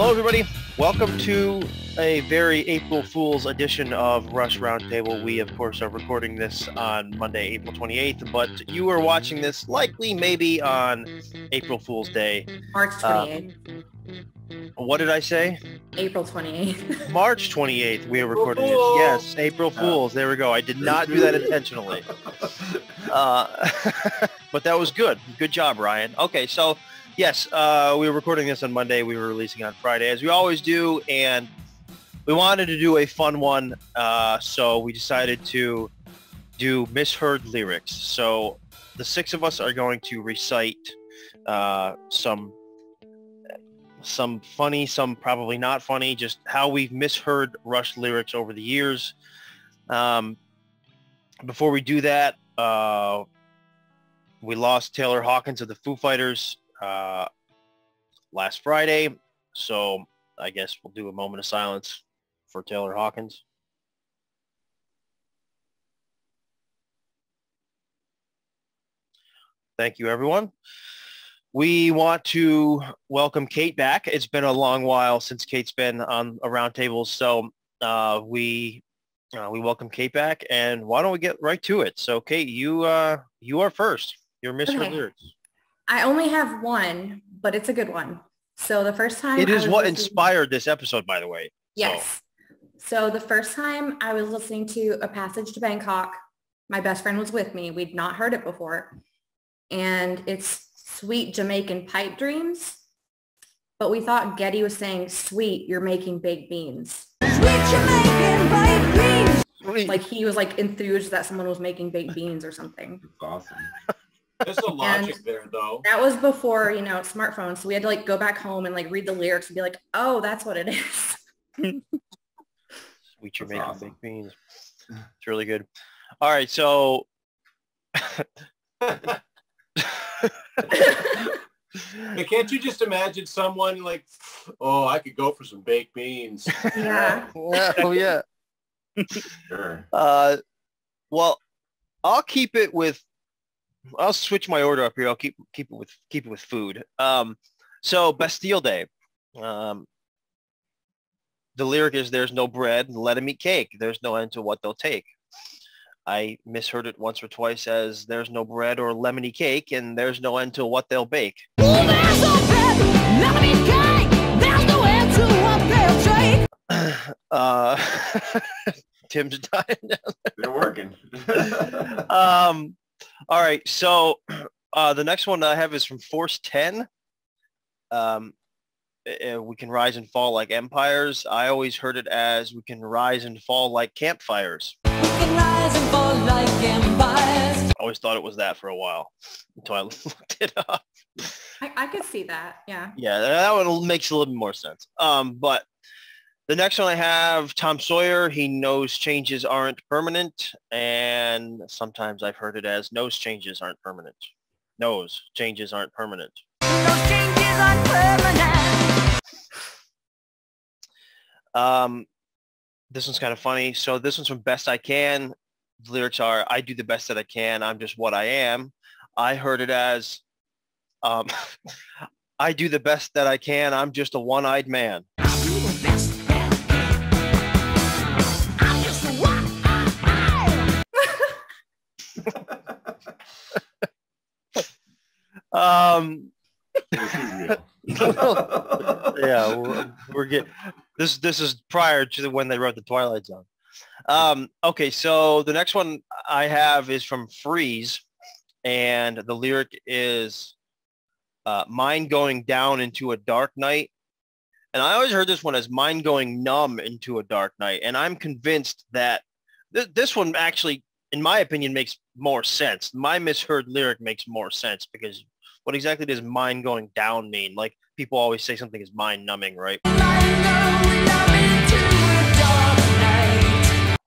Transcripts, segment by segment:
Hello, everybody. Welcome to a very April Fool's edition of Rush Roundtable. We, of course, are recording this on Monday, April 28th, but you are watching this likely maybe on April Fool's Day. March 28th. What did I say? April 28th. March 28th, we are recording this. Yes, April Fool's. There we go. I did not do that intentionally. But that was good. Good job, Ryan. Okay, so yes, we were recording this on Monday. We were releasing on Friday, as we always do, and we wanted to do a fun one, so we decided to do misheard lyrics. So the six of us are going to recite some funny, some probably not funny, just how we've misheard Rush lyrics over the years. Before we do that, we lost Taylor Hawkins of the Foo Fighters last Friday, so I guess we'll do a moment of silence for Taylor Hawkins. Thank you, everyone. We want to welcome Kate back. It's been a long while since Kate's been on a roundtable, so we welcome Kate back, and why don't we get right to it? So, Kate, you are first. Your misheard lyrics. I only have one, but it's a good one. So the first time it is what inspired this episode, by the way. Yes. So the first time I was listening to A Passage to Bangkok, my best friend was with me. We'd not heard it before, and it's Sweet Jamaican Pipe Dreams, but we thought Getty was saying, "Sweet, you're making baked beans." Sweet Jamaican Pipe Dreams. Sweet. Like he was like enthused that someone was making baked beans or something. That's awesome. There's a logic there, though. That was before, smartphones. So we had to like go back home and like read the lyrics and be like, "Oh, that's what it is." Sweet, you're making baked beans. It's really good. All right, so. But can't you just imagine someone like, "Oh, I could go for some baked beans." Yeah. Oh yeah. Sure. Well, I'll switch my order up here. I'll keep it with food. So Bastille Day. The lyric is, "There's no bread, let 'em eat cake. There's no end to what they'll take." I misheard it once or twice as "there's no bread or lemony cake, and there's no end to what they'll bake." There's no bread, lemony cake. There's no end to what they'll take. Tim's dying. They're working. All right, so the next one I have is from Force 10. We can rise and fall like empires. I always heard it as "we can rise and fall like campfires." Can rise and fall like empires. I always thought it was that for a while until I looked it up. I could see that. Yeah. Yeah, that one makes a little bit more sense. But the next one I have, Tom Sawyer. He knows changes aren't permanent, and sometimes I've heard it as "nose changes aren't permanent." Nose changes aren't permanent. Those changes aren't permanent. This one's kind of funny. So this one's from Best I Can. The lyrics are, "I do the best that I can. I'm just what I am." I heard it as, "I do the best that I can. I'm just a one-eyed man." I do the best that I can. I'm just a Yeah, we're getting this. This is prior to when they wrote the Twilight Zone. Okay, so the next one I have is from Freeze, and the lyric is, "Mind going down into a dark night." And I always heard this one as "mind going numb into a dark night," and I'm convinced that this one actually, in my opinion, makes more sense. My misheard lyric makes more sense, because what exactly does "mind going down" mean? Like, people always say something is mind numbing, right?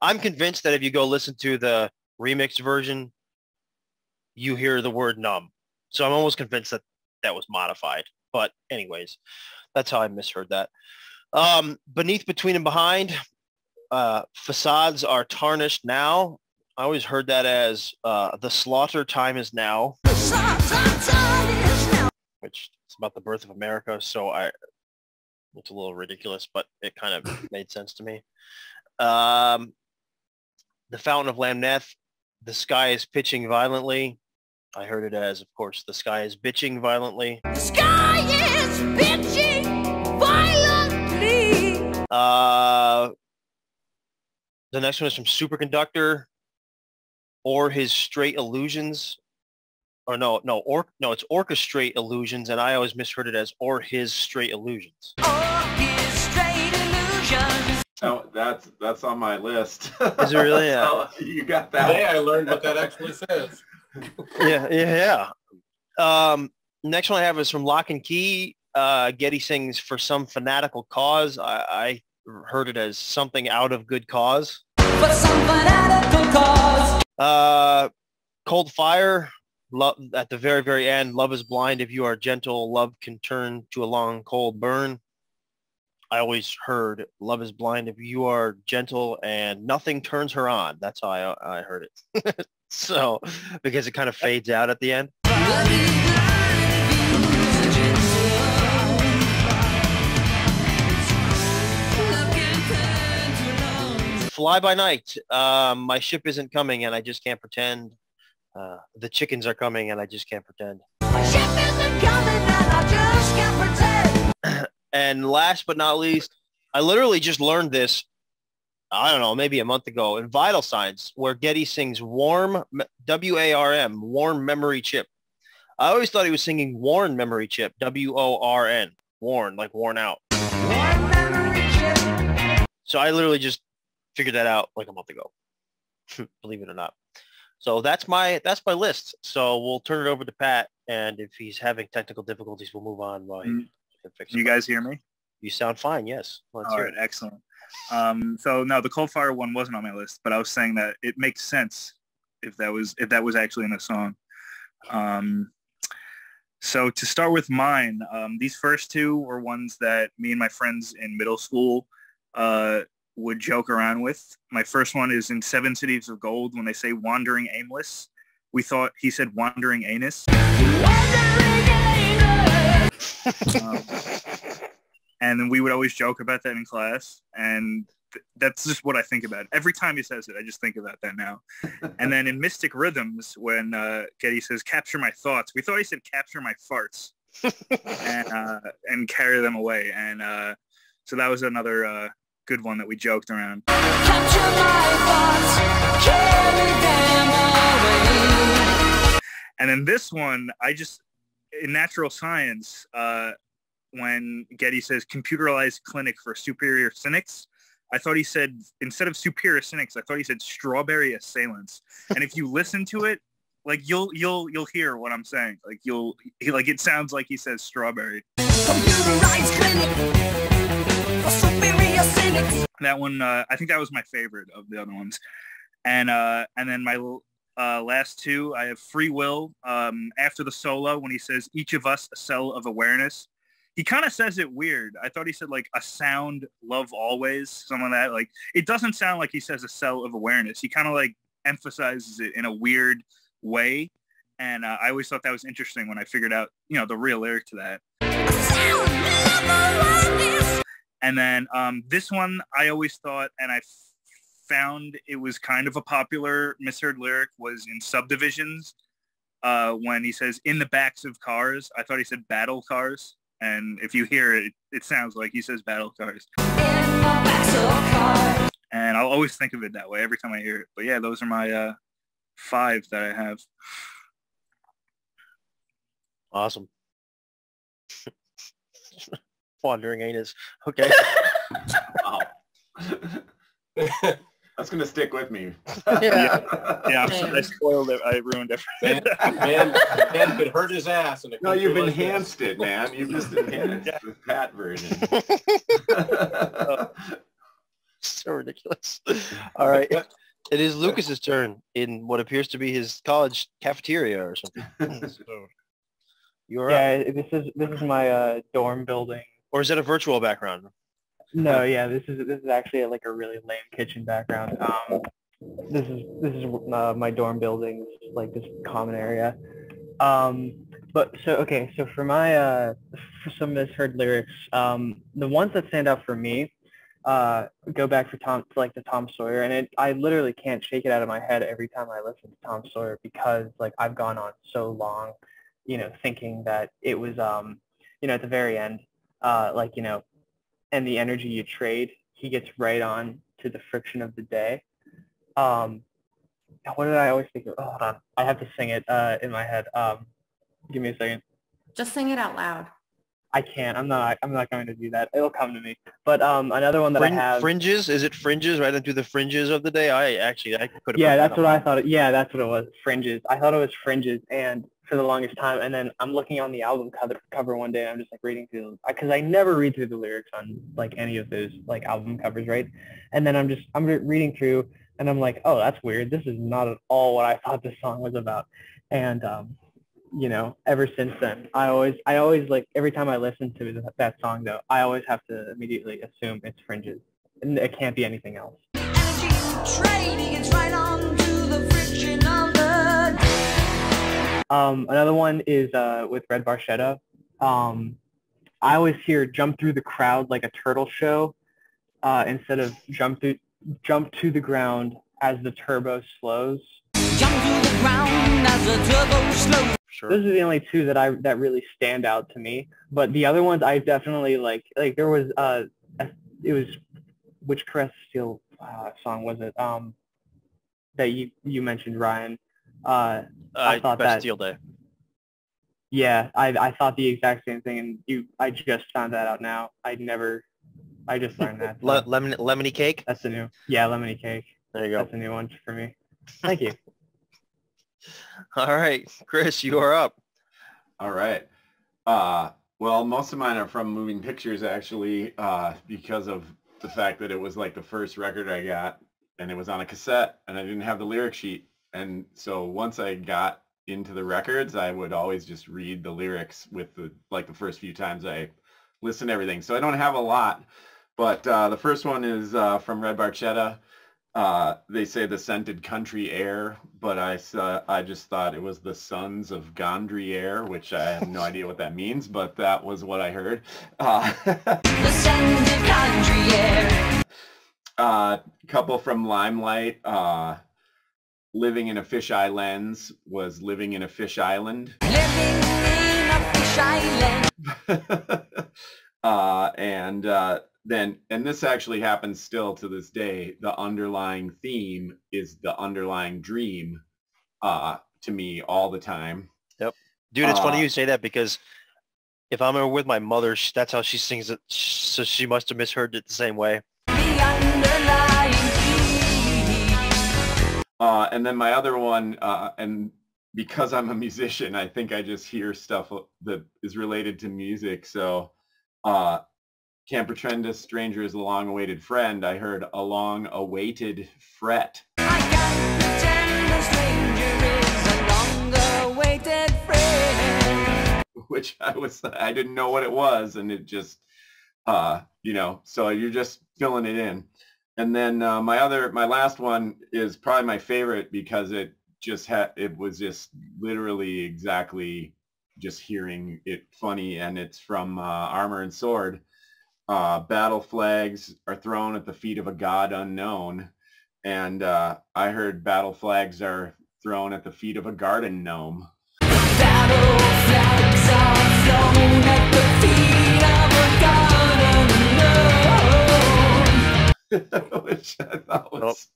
I'm convinced that if you go listen to the remix version, you hear the word numb. So I'm almost convinced that that was modified. But anyways, that's how I misheard that. Beneath, between, and behind, facades are tarnished now. I always heard that as the slaughter time is now. Which is about the birth of America. So It's a little ridiculous, but it kind of made sense to me. The Fountain of Lamneth, the sky is pitching violently. I heard it as, of course, the sky is bitching violently. The sky is bitching violently. The next one is from Superconductor, or his straight illusions. Or no, it's orchestrate illusions, and I always misheard it as or his straight illusions. Orchestrate illusions. Oh, that's on my list. Is it really? Yeah. So you got that. Today I learned what that actually says. Yeah. Next one I have is from Lock and Key. Getty sings for some fanatical cause. I heard it as something out of good cause. For some fanatical cause. Cold Fire. Love at the very, very end. Love is blind. If you are gentle, love can turn to a long, cold burn. I always heard love is blind if you are gentle and nothing turns her on. That's how I heard it. So, because it kind of fades out at the end. Love is blind if you are gentle. Love can turn to long. Fly by night. My ship isn't coming and I just can't pretend. The chickens are coming and I just can't pretend. My ship isn't coming and I just can't pretend. And last but not least, I literally just learned this, I don't know, maybe a month ago in Vital Signs, where Getty sings warm, W-A-R-M, warm memory chip. I always thought he was singing worn memory chip, W-O-R-N, worn, like worn out. Warm memory chip. So I literally just figured that out like a month ago, believe it or not. So that's my list. So we'll turn it over to Pat, and if he's having technical difficulties, we'll move on while he can fix it. You guys hear me? You sound fine, yes. Let's All hear right, it. excellent. So no, the Cold Fire one wasn't on my list, but I was saying that it makes sense if that was actually in a song. So to start with mine, these first two were ones that me and my friends in middle school would joke around with. My first one is in Seven Cities of Gold when they say wandering aimless. We thought he said wandering anus. And then we would always joke about that in class. And that's just what I think about. Every time he says it, I just think about that now. And then in Mystic Rhythms, when Getty says, capture my thoughts, we thought he said capture my farts and carry them away. And so that was another good one that we joked around. Capture my thoughts, carry them away. And then this one, in natural science, when Getty says computerized clinic for superior cynics, I thought he said, instead of superior cynics, I thought he said strawberry assailants. And if you listen to it, like you'll hear what I'm saying. Like it sounds like he says strawberry. Computerized clinic for superior cynics. That one, I think that was my favorite of the other ones. And then my last two, I have Free Will. After the solo, when he says each of us a cell of awareness, he kind of says it weird. I thought he said like a sound, love always, something like that. Like it doesn't sound like he says a cell of awareness. He kind of like emphasizes it in a weird way. And I always thought that was interesting when I figured out, the real lyric to that. And then this one, I always thought, and I found it was kind of a popular misheard lyric, was in Subdivisions when he says in the backs of cars. I thought he said battle cars. And if you hear it, it sounds like he says battle cars. And I'll always think of it that way every time I hear it. But yeah, those are my 5 that I have. Awesome. Wandering anus. Okay. Wow. That's going to stick with me. Yeah, I spoiled it. I ruined it. Man could hurt his ass. No, you've enhanced it, man. You've just enhanced the Pat version. So ridiculous. All right. It is Lucas's turn in what appears to be his college cafeteria or something. So, you're up. Yeah, this is my dorm building. Or is it a virtual background? No, yeah, this is actually like a really lame kitchen background. This is my dorm building, like this common area. But so okay, so for my for some misheard lyrics, the ones that stand out for me go back for Tom to like the Tom Sawyer, and I literally can't shake it out of my head every time I listen to Tom Sawyer because like I've gone on so long, thinking that it was at the very end, like and the energy you trade, he gets right on to the friction of the day. What did I always think of? Oh, hold on, I have to sing it in my head. Give me a second. Just sing it out loud. I can't. I'm not going to do that. It'll come to me. But another one that I have. Fringes? Is it fringes? Right into the fringes of the day? I could have. Yeah, that's what I thought. Yeah, that's what it was. Fringes. I thought it was fringes, and for the longest time. And then I'm looking on the album cover one day, and I'm just like reading through, because I never read through the lyrics on like any of those like album covers, right? And then I'm reading through, and I'm like, oh, that's weird. This is not at all what I thought this song was about. And ever since then, I always like every time I listen to that song though, I always have to immediately assume it's Fringes, and it can't be anything else. Another one is with Red Barchetta. I always hear "jump through the crowd like a turtle show" instead of jump to the ground as the turbo slows. Jump to the ground as the turbo slows. Sure. Those are the only two that really stand out to me. But the other ones I definitely like there was it was, which Caress Steel song was it that you mentioned, Ryan? I thought that Steel Day. Yeah, I thought the exact same thing, and I just found that out now. I just learned that. So. Lemony Cake? That's the new. Yeah, Lemony Cake. There you go. That's a new one for me. Thank you. All right, Chris, you are up. All right. Well, most of mine are from moving pictures, actually, because of the fact that it was like the first record I got, and it was on a cassette, and I didn't have the lyric sheet. And so once I got into the records, I would always just read the lyrics with the first few times I listened to everything. So I don't have a lot, but the first one is from Red Barchetta. They say the scented country air, but I just thought it was the sons of Gondrier, which I have no idea what that means, but that was what I heard. The scented country air. Couple from Limelight. Living in a Fish Islands was living in a fish island. Living in a fish island. And this actually happens still to this day. The underlying theme is the underlying dream to me all the time. Yep. Dude, it's funny you say that because if I'm with my mother, that's how she sings it. So she must have misheard it the same way. The underlying theme. And then my other one, and because I'm a musician, I think I just hear stuff that is related to music. So can't pretend a stranger is a long-awaited friend. I heard a long-awaited fret. I can't pretend a stranger is a long-awaited friend. Which I didn't know what it was, and it just, so you're just filling it in. And then my last one is probably my favorite because it was just literally exactly just hearing it funny, and it's from Armor and Sword. Battle flags are thrown at the feet of a god unknown, and I heard battle flags are thrown at the feet of a garden gnome. Battle flags are thrown at the feet of a garden gnome. Which I thought was,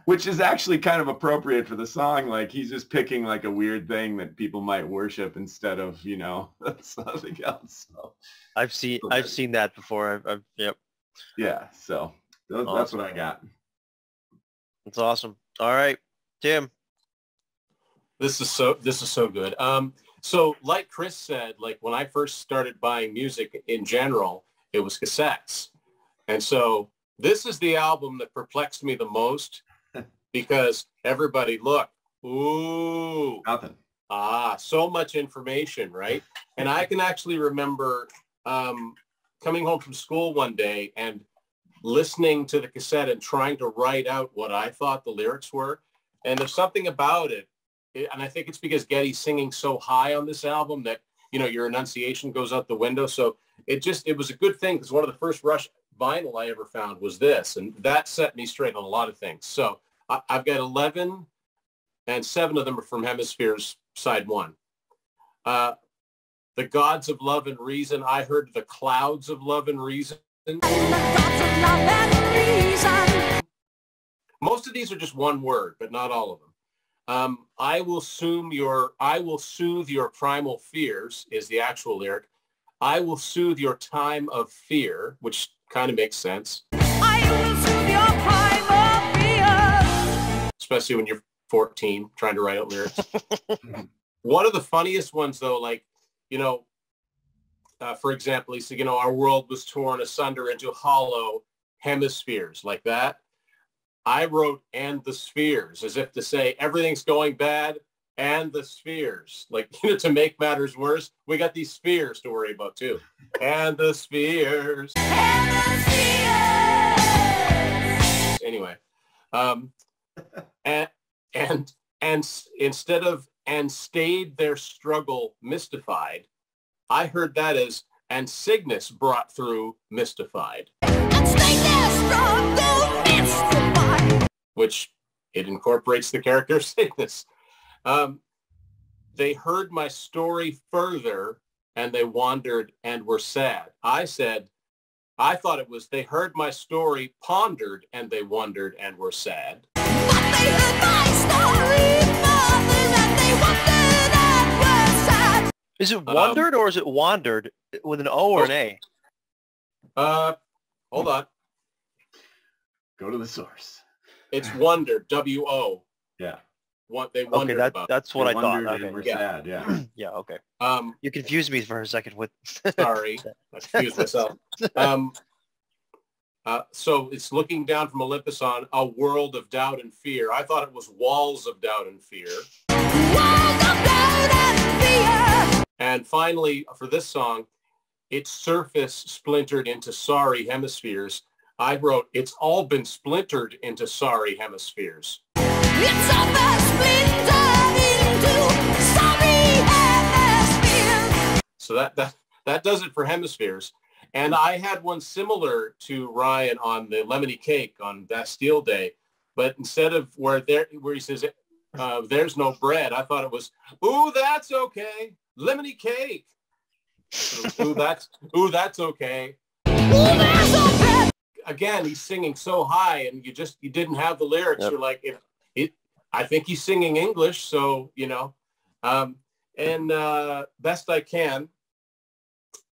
which is actually kind of appropriate for the song. Like he's just picking like a weird thing that people might worship instead of something else. So, I've seen that before. Yep. Yeah. So that's what I got. That's awesome. All right, Tim. This is so good. So like Chris said, like when I first started buying music in general, it was cassettes. And so this is the album that perplexed me the most because everybody looked, ooh, nothing. So much information, right? And I can actually remember coming home from school one day and listening to the cassette and trying to write out what I thought the lyrics were. And there's something about it and I think it's because Geddy's singing so high on this album that, you know, your enunciation goes out the window. So it was a good thing, because one of the first Rush vinyl I ever found was this, and that set me straight on a lot of things. So I've got 11, and 7 of them are from Hemispheres side 1. The Gods of Love and Reason. I heard the Clouds of Love and Reason. Most of these are just one word, but not all of them. I will soothe your primal fears is the actual lyric. I will soothe your time of fear, which kind of makes sense. I will soothe your primal fear. Especially when you're 14 trying to write out lyrics. One of the funniest ones, though, like, you know, for example, he said, you know, our world was torn asunder into hollow hemispheres, like that. I wrote "and the spheres" as if to say everything's going bad and the spheres. Like, you know, to make matters worse, we got these spheres to worry about too. And the spheres. And the spheres. Anyway, and instead of "and stayed their struggle mystified," I heard that as "and Cygnus brought through mystified." And stayed their struggle mystified. Which it incorporates the character Cygnus. They heard my story further and they wandered and were sad. I thought it was they heard my story, pondered, and they wondered and were sad. But they heard my story, pondered, and they wondered and were sad. Is it wondered or is it wandered with an O or an A? Hold on. Go to the source. It's wondered, W-O. Yeah. What they wondered about. That's what I thought. Okay. Okay. We're sad, yeah. Yeah, okay. You confused me for a second with... Sorry, I confused myself. So it's looking down from Olympus on a world of doubt and fear. I thought it was walls of doubt and fear. Walls of doubt and fear. And finally, for this song, its surface splintered into sorry hemispheres. I wrote, it's all been splintered into sorry hemispheres. It's all been splintered into sorry hemispheres. So that does it for hemispheres. And I had one similar to Ryan on the Lemony Cake on Bastille Day, but instead of where he says, there's no bread, I thought it was, ooh, that's okay, Lemony Cake. Ooh, that's okay. Ooh, that's okay. Again, he's singing so high, and you didn't have the lyrics. Yep. You're like, I think he's singing English, so you know. Best I can.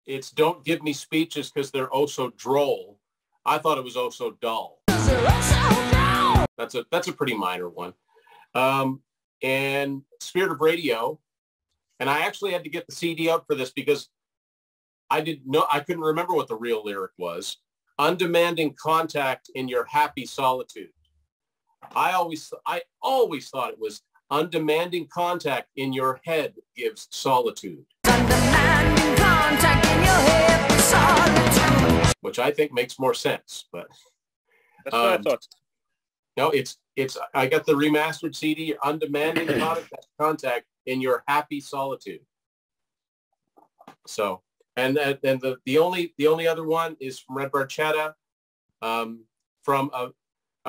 It's don't give me speeches because they're oh so droll. I thought it was oh so dull. That's a pretty minor one. And Spirit of Radio, and I actually had to get the CD out for this because I couldn't remember what the real lyric was. Undemanding contact in your happy solitude. I always thought it was undemanding contact in your head gives solitude. Undemanding contact in your head solitude. Which I think makes more sense, but that's what I thought. No, it's I got the remastered CD, undemanding contact in your happy solitude. So, and the only other one is from Red Barchetta, from a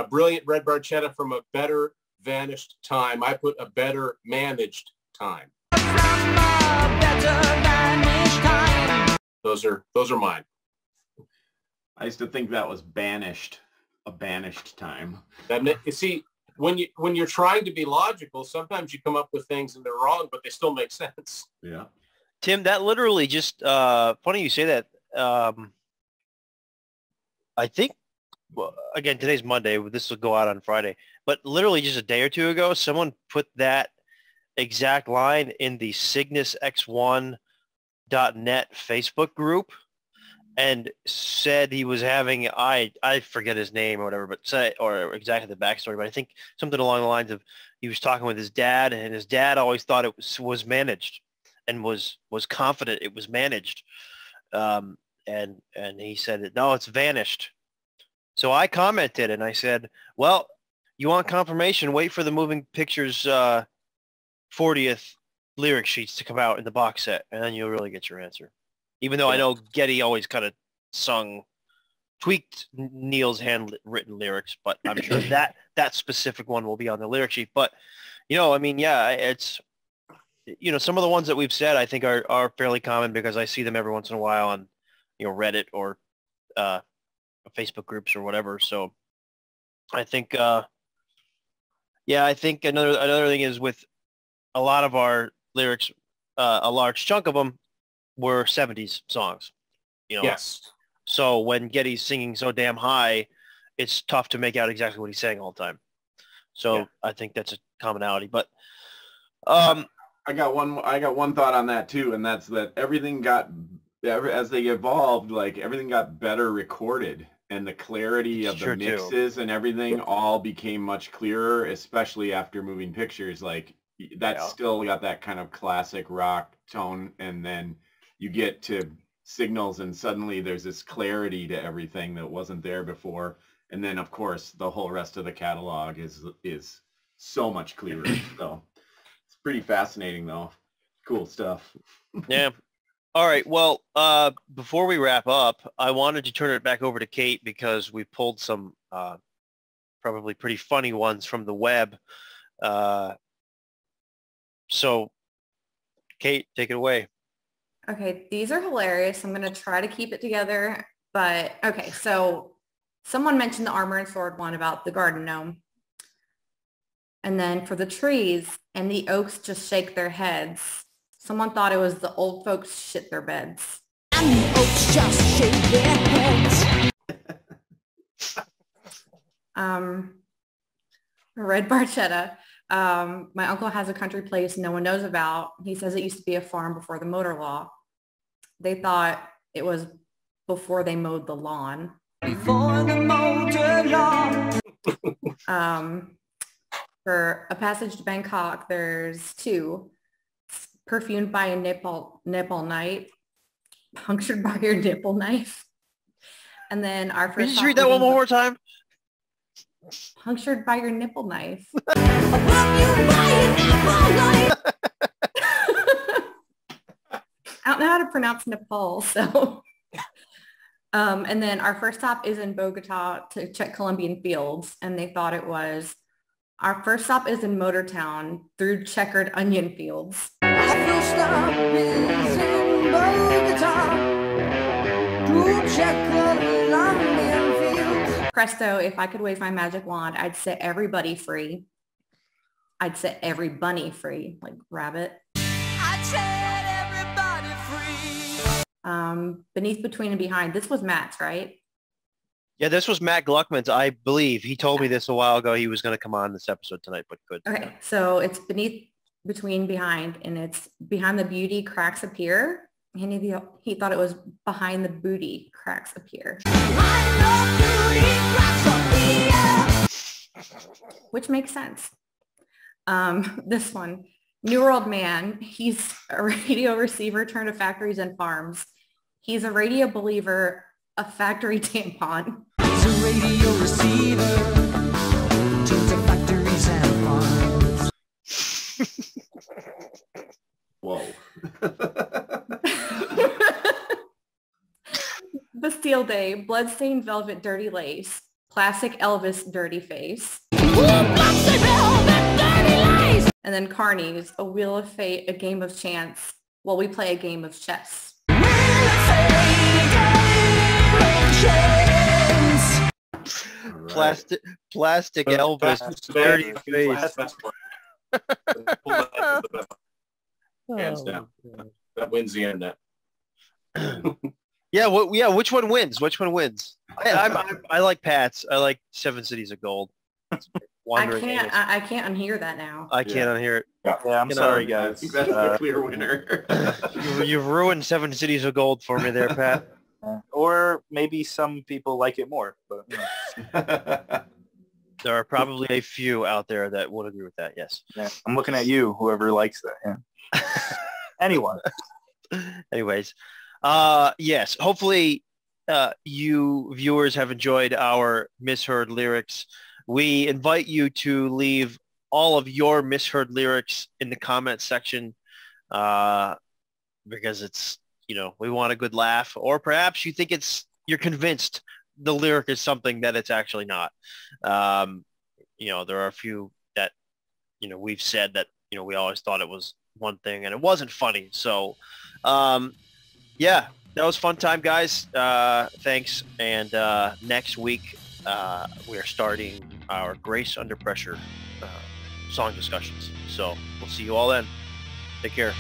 brilliant Red Barchetta from a better vanished time. I put a better managed time. Those are mine. I used to think that was banished, a banished time. You see, when you're trying to be logical, sometimes you come up with things and they're wrong, but they still make sense. Yeah. Tim, that literally just funny you say that. I think, well, again, today's Monday. This will go out on Friday. But literally just a day or two ago, someone put that exact line in the CygnusX1.net Facebook group and said he was having, I forget his name or whatever, or exactly the backstory, but I think something along the lines of he was talking with his dad, and his dad always thought it was managed and was confident it was managed. And he said, no, it's vanished. So I commented and I said, well, you want confirmation, wait for the moving pictures 40th lyric sheets to come out in the box set, and then you'll really get your answer. Even though I know Getty always kind of tweaked Neil's handwritten lyrics, but I'm sure that specific one will be on the lyric sheet. But, I mean, yeah, it's, some of the ones that we've said I think are fairly common because I see them every once in a while on, Reddit or Facebook groups or whatever. So I think, I think another thing is with a lot of our lyrics, a large chunk of them were 70s songs, Yes. So when Getty's singing so damn high, it's tough to make out exactly what he's saying all the time. So I think that's a commonality. But I got one thought on that too, and that's that everything got as they evolved, like everything got better recorded, and the clarity of the mixes and everything all became much clearer, especially after Moving Pictures. Like that's still got that kind of classic rock tone, and then you get to Signals and suddenly there's this clarity to everything that wasn't there before. And then of course the whole rest of the catalog is so much clearer. So it's pretty fascinating though. Cool stuff. Yeah. All right. Well, before we wrap up, I wanted to turn it back over to Kate because we pulled some probably pretty funny ones from the web. So Kate, take it away. Okay, these are hilarious. I'm going to try to keep it together. But, okay, so someone mentioned the armor and sword one about the garden gnome. And then for the trees and the oaks just shake their heads, someone thought it was the old folks shit their beds. And the oaks just shake their heads. Red Barchetta. My uncle has a country place no one knows about. He says it used to be a farm before the motor law. They thought it was before they mowed the lawn. Before the motor law. For A Passage to Bangkok, there's two. Perfumed by a nipple night. Punctured by your nipple knife. And then our first... Can you just read that one more time? Punctured by your nipple knife. I don't know how to pronounce Nepal, so. And then our first stop is in Bogota to check Colombian fields, and they thought it was, our first stop is in Motortown through checkered onion fields. Our first stop is in Bogota to check Colombian fields. Presto, if I could wave my magic wand, I'd set everybody free. I'd set every bunny free, like rabbit. I'd set everybody free. Beneath, Between, and Behind. This was Matt's, right? Yeah, this was Matt Gluckman's, I believe. He told me this a while ago. He was going to come on this episode tonight, but could. Okay, so it's Beneath, Between, Behind, and it's behind the beauty cracks appear. And he thought it was behind the booty cracks appear. Which makes sense. This one, New World Man. He's a radio receiver turned to factories and farms. He's a radio believer, a factory tampon. He's a radio receiver turned to factories and farms. Whoa. Bastille Day, bloodstained velvet, dirty lace. Classic Elvis, dirty face. And then Carney's, a wheel of fate, a game of chance. Well, we play a game of chess. Plastic Elvis, dirty face. Hands down. That wins the internet. Yeah, which one wins? Which one wins? I like Pat's. I like Seven Cities of Gold. I can't unhear that now. I can't unhear it. Yeah, I'm sorry, guys. That's the clear winner. You've ruined Seven Cities of Gold for me there, Pat. Or maybe some people like it more. But There are probably a few out there that would agree with that, yes. yeah, I'm looking at you, whoever likes that. Yeah. Anyone. Anyways, yes, hopefully you viewers have enjoyed our Misheard lyrics. We invite you to leave all of your misheard lyrics in the comment section because it's, we want a good laugh, or perhaps you think you're convinced the lyric is something that it's actually not. There are a few that, we've said that, we always thought it was one thing and it wasn't funny. So, yeah, that was fun time, guys. Thanks. And next week, we are starting our Grace Under Pressure song discussions. So we'll see you all then. Take care.